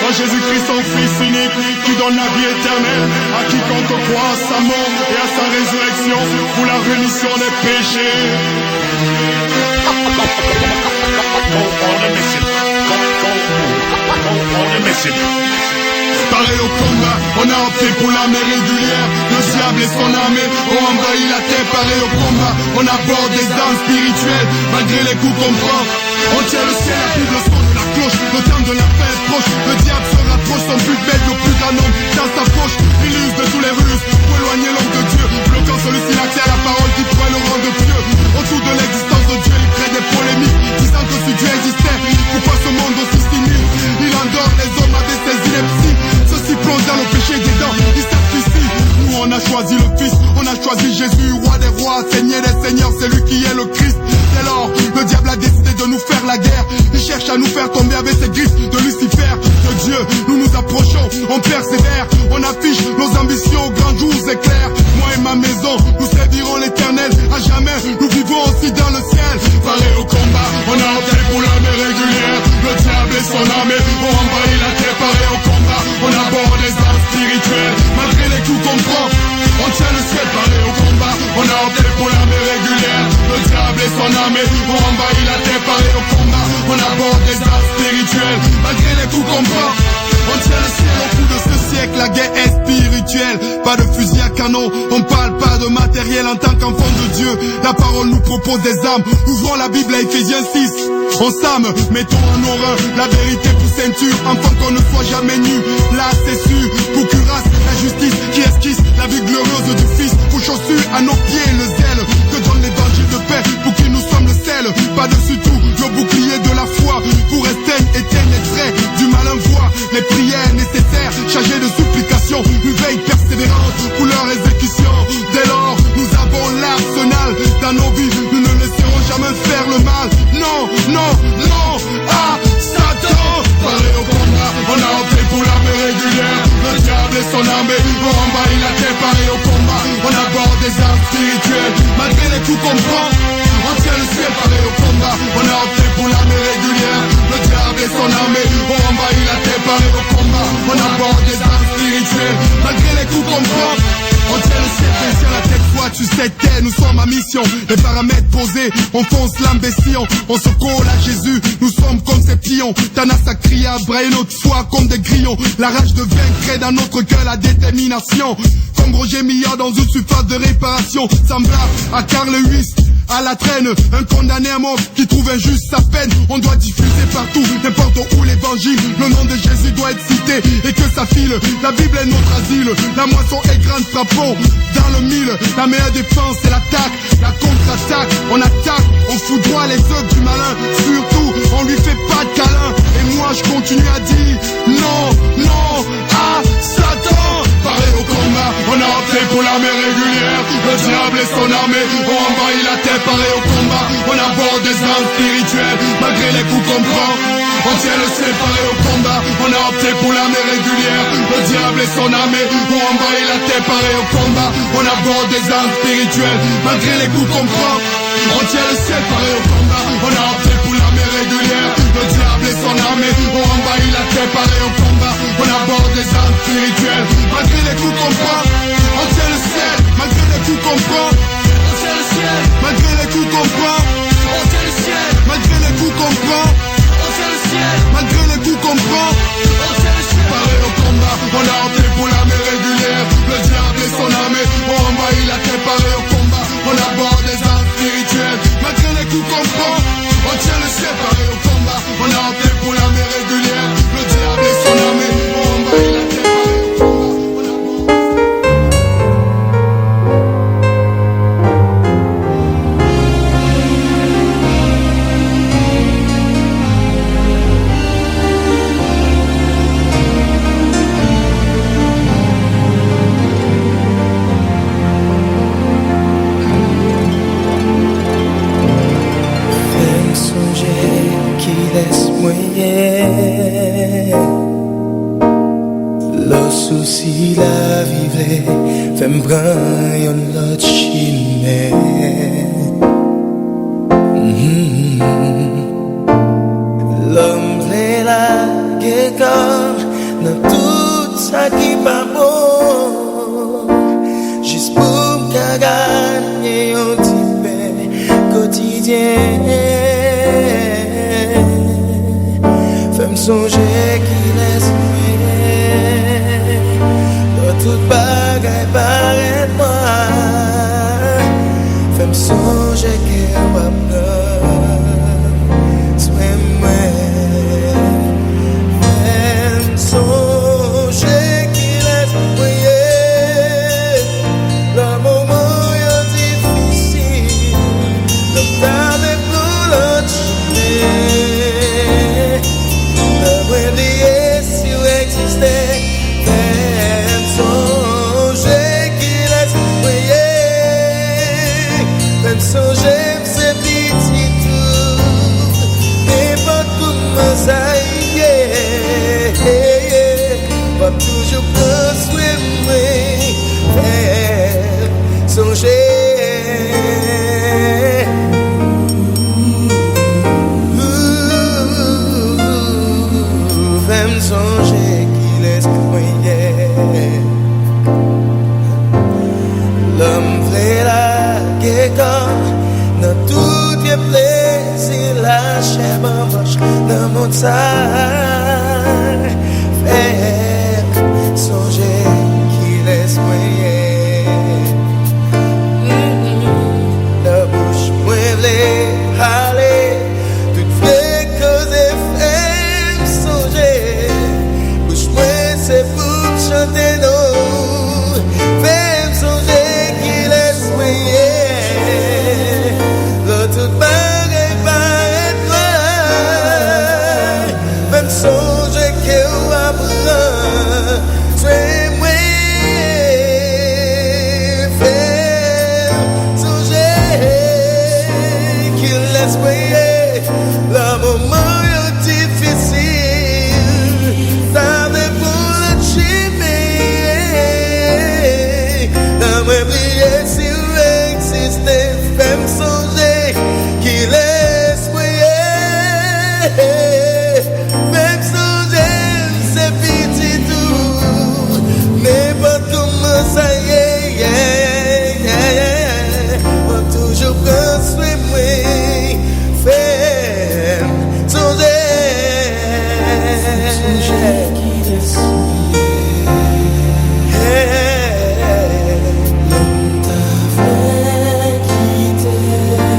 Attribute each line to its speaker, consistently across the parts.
Speaker 1: en Jésus-Christ son Fils unique, qui donne la vie éternelle à quiconque croit à sa mort et à sa résurrection pour la rémission des péchés. Pareil au combat, on a opté pour l'armée régulière. Le diable et son armée ont envahi la terre. Pareil au combat, on aborde des armes spirituelles. Malgré les coups qu'on prend, on tient le ciel, la Bible, le son de la cloche. Le temps de la paix est proche, le diable se rapproche. Son but bête, le plus grand nombre dans sa poche. Il use de tous les ruses pour éloigner l'homme de Dieu, bloquant celui-ci l'accès à la parole qui pourrait le rendre pieux. Autour de l'existence de Dieu, il crée des polémiques, disant que si Dieu existait, pourquoi ce monde aussi cynique? Il endort les hommes avec ses inepties. Ceux-ci plongent dans le péché des dents, ils s'asphyxient. Nous on a choisi le Fils, on a choisi Jésus, roi des rois, seigneur des seigneurs, c'est lui qui est le Christ. Dès lors, le diable a décidé de nous faire la guerre. Il cherche à nous faire tomber avec ses griffes de Lucifer. De Dieu, nous nous approchons, on persévère. On affiche nos ambitions aux grands jours éclairs. Moi et ma maison, nous servirons l'éternel. À jamais, nous vivons aussi dans le ciel. Pareil au combat, on a opté pour l'armée régulière. Le diable et son armée ont envahi la terre. Pareil au combat, on aborde les armes spirituelles. Malgré les coups qu'on prend, on tient le ciel. Pareil au combat, on a opté pour l'armée régulière. Le diable et son armée ont envahi la terre. Pareil au combat, on aborde les armes spirituelles. Malgré les coups qu'on prend, on tient le ciel. Au bout de ce siècle, la guerre est spirituelle. Pas de fusil à canon, on parle pas de matériel. En tant qu'enfant de Dieu, la parole nous propose des armes. Ouvrons la Bible à Ephésiens 6. On s'arme, mettons en horreur la vérité pour ceinture, afin qu'on ne soit jamais nu. Là c'est sûr, pour cuirasse, la justice qui esquisse la vie glorieuse du Fils. Pour chaussures à nos pieds le zèle que donne l'évangile de paix, pour qui nous sommes le sel. Par-dessus tout, le bouclier de la foi, pour éteindre les traits du malin voix. Les prières nécessaires, chargées de supplications, une veille persévérante pour leur exécution. Dès lors, nous avons l'arsenal dans nos vies, nous ne laisserons jamais faire le mal. Non, non, non, à Satan. Pareil au combat, on a opté pour l'armée régulière. Le diable et son armée ont envahi la terre. Pareil au combat, on aborde des armes spirituelles. Malgré les coups qu'on prend, on tient le ciel. Pareil au combat, on a opté pour l'armée régulière. Le diable et son armée ont envahi la terre. Pareil au combat, on aborde des armes spirituelles. Malgré les coups qu'on prend, on tient le ciel, sur la tête fois tu sais t'es, nous sommes à mission. Les paramètres posés, on fonce l'imbécile. On se colle à Jésus, nous sommes comme ces pions. Tanas a crié à brailler notre foi comme des grillons. La rage de vaincre crée dans notre cœur la détermination. Comme Roger Millard dans une surface de réparation. Semblable à Carl Lewis, à la traîne, un condamné à mort qui trouve injuste sa peine. On doit diffuser partout, n'importe où l'évangile. Le nom de Jésus doit être cité et que ça file. La Bible est notre asile, la moisson est grande, frappons dans le mille. La meilleure défense c'est l'attaque, la contre-attaque. On attaque, on foudroie les œuvres du malin. Surtout, on lui fait pas de câlin. Et moi je continue à dire non, non, à Satan. Pareil au combat, on a opté pour l'armée régulière. Le diable et son armée ont envahi la terre. Pareil au combat, on aborde des armes spirituelles. Malgré les coups qu'on prend, on tient le ciel. Pareil au combat, on a opté pour l'armée régulière. Le diable et son armée ont envahi la terre. Pareil au combat, on aborde des armes spirituelles. Malgré les coups qu'on prend, on tient le ciel. Pareil au combat, on a opté pour l'armée régulière. Le diable et son armée ont envahi la terre. Pareil au combat, on aborde des armes spirituelles. Malgré les coups qu'on prend, on tient le ciel. Malgré les coups qu'on prend, on tient le ciel. Malgré les coups qu'on prend, on tient le ciel. Malgré les coups qu'on prend, on tient le ciel. Malgré les coups qu'on prend, on tient le ciel. Pareil au combat, on a opté pour l'armée régulière. Le diable et son armée ont envahi la terre. Pareil au combat, on aborde des armes spirituelles. Malgré les coups qu'on prend, on tient le ciel. Pareil au combat, on a opté pour l'armée régulière. Le diable et son armée ont envahi la terre.
Speaker 2: Le souci la vivre, fait m'prendre yon lot chine. L'homme c'est la guécor, pas bon, juste pour me gagner un petit peu quotidien. Fais me songer qui laisse dans toute bagaille paraît moi. Fais me songer qu'elle va prendre soin moi. Fais me songer qui laisse briller le moment difficile, le temps de pour l'autre chemin. Le oublier si vous existez. Fais me songer qui laisse briller. Fais me songer c'est petit tout, n'importe comment ça y est, va toujours construire moi. Fais me songer. Fais me songer qui laisse croyer. L'homme fait la guerre dans tout les plaisirs, la chair en marche dans mon sang. Fais songer qui laisse croyer. La bouche moellée, aller, tout fait causer. Fais songer, bouche moellée, c'est pour chanter nous. Fais songer qui laisse briller. Dans toute bagaille paraît noir. Fais songer qu'elle va prendre soin moi. Fais songer qui laisse briller le moment difficile. T'as des boules chimées. T'as oublié si vous existez. Fais me songer qui laisse briller. Fais me songer c'est petit tout, n'importe comment ça y est, va toujours construire moi. Fais me songer qui laisse l'homme t'a fait quitter.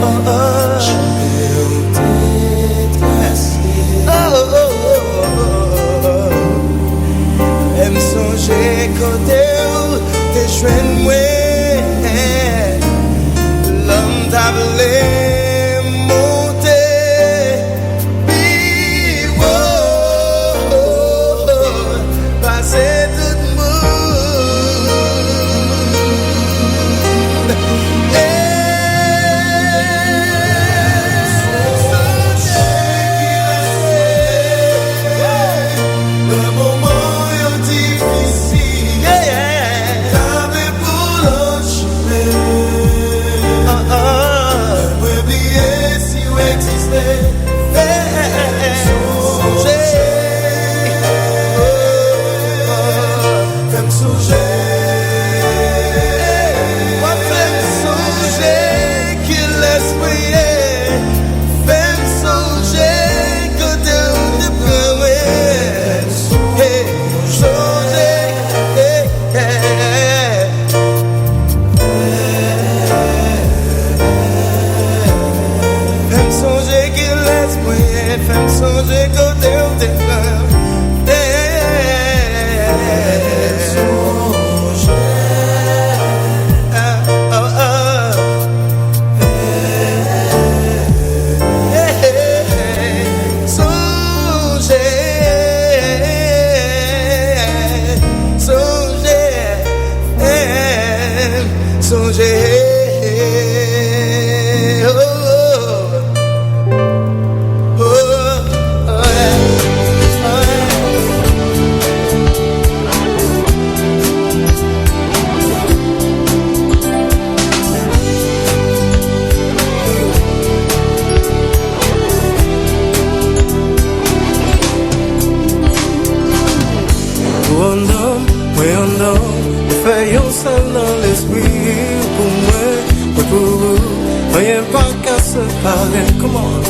Speaker 2: Oh oh, je vais t'effacer. Oh oh oh oh. Fais me songer côté où t'es joint moi. L'homme t'a voulu monter. Puis oh, oh, oh, passer tout le monde. Le moment difficile, t'avais pour l'autre chemin. Oublier si vous existez. Fais me songer. Moi fais me songer qui laisse briller. Fais me songer côté où te promets. Songer. Fais me songer qui laisse briller. Fais me songer côté où te promets. Oui, non, faisons ça dans l'esprit pour moi, pour vous. Rien pas qu'à se parler, comment?